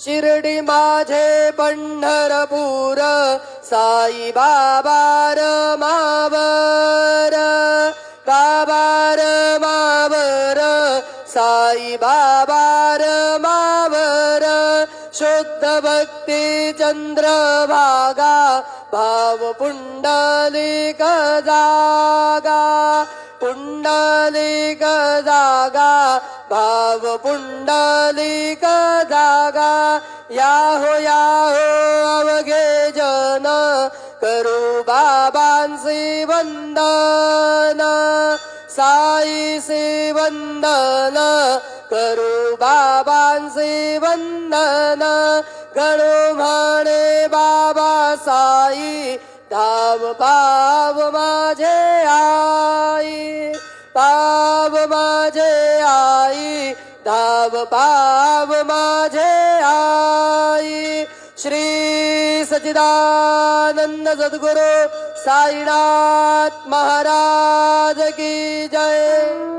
शिर्डी माझे पंढरपूर साई बाबार मावर बाबार मावर साई बाबार मावर शुद्ध भक्ती चंद्रभागा भाव पुंडलिक जागा पुंडलिक जागा भाव पुंडलिक जागा याहो अवघे जन करू बाबांसी वंदन साईसी वंदन करू बाबांसी वंदन गणू म्हणे बाबा साई धाव पाव माझे आई पाव माझे आई धाव पाव माझे आई श्री सच्चिदानंद सद्गुरु साईनाथ महाराज की जय।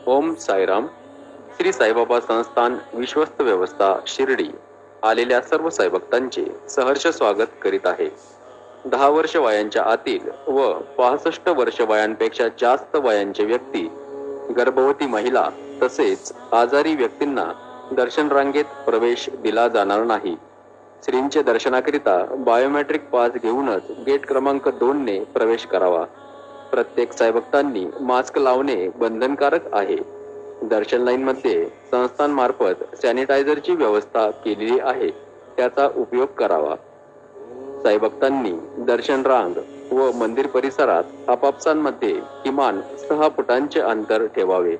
ओम साईराम। श्री साईबाबा संस्थान विश्वस्त व्यवस्था शिर्डी आलेल्या सर्व साईभक्तांचे सहर्ष स्वागत करीत आहे। 10 वर्ष वयांच्या आतील व 65 वर्ष वयांपेक्षा जास्त वयांचे व्यक्ती, गर्भवती महिला तसेच आजारी व्यक्तींना दर्शन रांगेत प्रवेश दिला जाणार नाही। श्रींचे दर्शनाकरिता बायोमेट्रिक पास घेऊनच गेट क्रमांक 2 ने प्रवेश करावा। प्रत्येक साईभक्तांनी मास्क लावणे बंधनकारक आहे। दर्शन लाईन मध्ये संस्थांमार्फत सॅनिटायझरची व्यवस्था केलेली आहे, त्याचा उपयोग करावा। साईभक्तांनी दर्शन रांग व मंदिर परिसरात आपापसांमध्ये किमान 6 फुटांचे अंतर ठेवावे।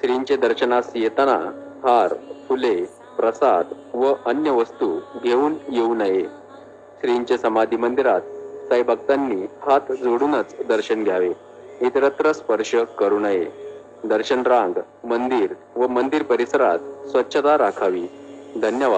श्रींचे दर्शनास येताना हार, फुले, प्रसाद व अन्य वस्तू घेऊन येऊ नये। श्रींचे समाधी मंदिरात साईभक्तांनी हात जोडूनच दर्शन घ्यावे, इतरत्र स्पर्श करू नये। दर्शन रांग, मंदिर व मंदिर परिसरात स्वच्छता राखावी। धन्यवाद।